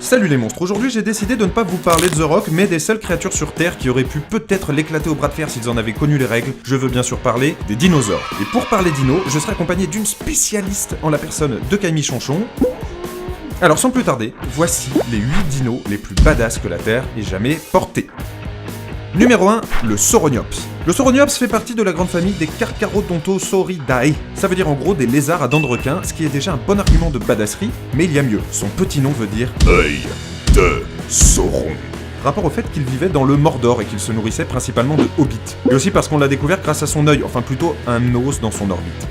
Salut les monstres, aujourd'hui j'ai décidé de ne pas vous parler de The Rock, mais des seules créatures sur Terre qui auraient pu peut-être l'éclater au bras de fer s'ils en avaient connu les règles. Je veux bien sûr parler des dinosaures. Et pour parler dinos, je serai accompagné d'une spécialiste en la personne de Camille Chanchon. Alors sans plus tarder, voici les 8 dinos les plus badass que la Terre ait jamais portés. Numéro 1, le Sauroniops. Le Sauroniops fait partie de la grande famille des Carcharodontosauridae. Ça veut dire en gros des lézards à dents de requin, ce qui est déjà un bon argument de badasserie, mais il y a mieux. Son petit nom veut dire œil de Sauron. Rapport au fait qu'il vivait dans le Mordor et qu'il se nourrissait principalement de hobbits. Et aussi parce qu'on l'a découvert grâce à son œil, enfin plutôt un os dans son orbite.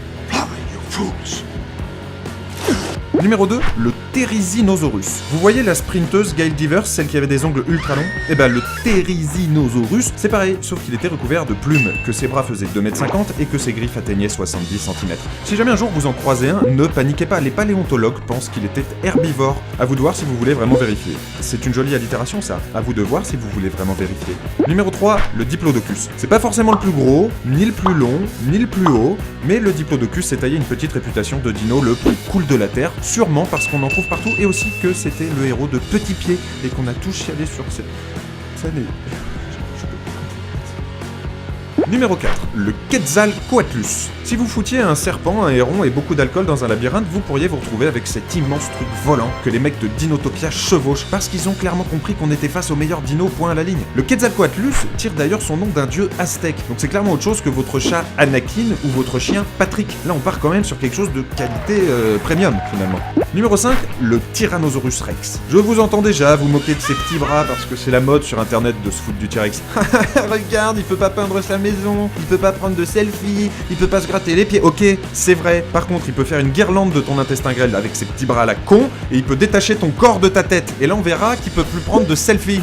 Numéro 2, le Therizinosaurus. Vous voyez la sprinteuse Gail Devers, celle qui avait des ongles ultra longs? Eh ben le Therizinosaurus, c'est pareil, sauf qu'il était recouvert de plumes, que ses bras faisaient 2,50 m et que ses griffes atteignaient 70 cm. Si jamais un jour vous en croisez un, ne paniquez pas, les paléontologues pensent qu'il était herbivore. À vous de voir si vous voulez vraiment vérifier. C'est une jolie allitération ça, à vous de voir si vous voulez vraiment vérifier. Numéro 3, le Diplodocus. C'est pas forcément le plus gros, ni le plus long, ni le plus haut, mais le Diplodocus s'est taillé une petite réputation de dino le plus cool de la Terre, sûrement parce qu'on en trouve partout et aussi que c'était le héros de Petit Pied et qu'on a tous chialé sur cette scène. Numéro 4, le Quetzalcoatlus. Si vous foutiez un serpent, un héron et beaucoup d'alcool dans un labyrinthe, vous pourriez vous retrouver avec cet immense truc volant que les mecs de Dinotopia chevauchent parce qu'ils ont clairement compris qu'on était face au meilleur dino point à la ligne. Le Quetzalcoatlus tire d'ailleurs son nom d'un dieu aztèque, donc c'est clairement autre chose que votre chat Anakin ou votre chien Patrick. Là on part quand même sur quelque chose de qualité premium finalement. Numéro 5, le Tyrannosaurus Rex. Je vous entends déjà vous moquer de ses petits bras parce que c'est la mode sur internet de se foutre du T-Rex. Regarde, il peut pas peindre sa maison, il peut pas prendre de selfie, il peut pas se gratter les pieds. Ok, c'est vrai. Par contre, il peut faire une guirlande de ton intestin grêle avec ses petits bras à la con et il peut détacher ton corps de ta tête. Et là, on verra qu'il peut plus prendre de selfie.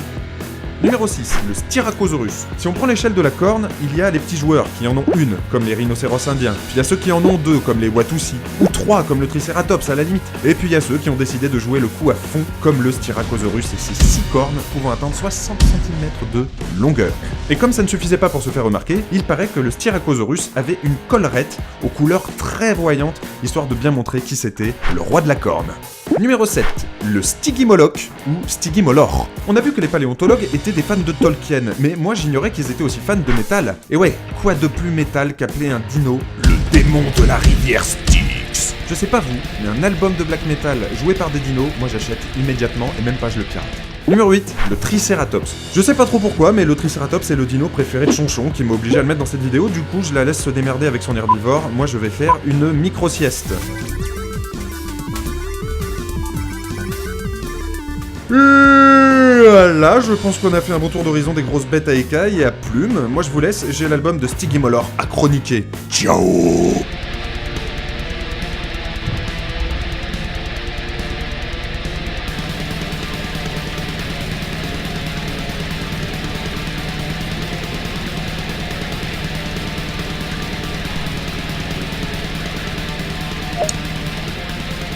Numéro 6, le Styracosaurus. Si on prend l'échelle de la corne, il y a les petits joueurs qui en ont une, comme les rhinocéros indiens. Puis il y a ceux qui en ont deux, comme les Watusi. Ou trois, comme le Triceratops à la limite. Et puis il y a ceux qui ont décidé de jouer le coup à fond, comme le Styracosaurus et ses 6 cornes pouvant atteindre 60 cm de longueur. Et comme ça ne suffisait pas pour se faire remarquer, il paraît que le Styracosaurus avait une collerette aux couleurs très voyantes, histoire de bien montrer qui c'était, le roi de la corne. Numéro 7, le Stygimoloch ou Stygimolor. On a vu que les paléontologues étaient des fans de Tolkien, mais moi j'ignorais qu'ils étaient aussi fans de métal. Et ouais, quoi de plus métal qu'appeler un dino le démon de la rivière Styx? Je sais pas vous, mais un album de black metal joué par des dinos, moi j'achète immédiatement et même pas je le pirate. Numéro 8, le Triceratops. Je sais pas trop pourquoi, mais le Triceratops est le dino préféré de Chonchon qui m'a obligé à le mettre dans cette vidéo, du coup je la laisse se démerder avec son herbivore, moi je vais faire une micro-sieste. Voilà, je pense qu'on a fait un bon tour d'horizon des grosses bêtes à écailles et à plumes. Moi je vous laisse, j'ai l'album de Stygimolor à chroniquer. Ciao!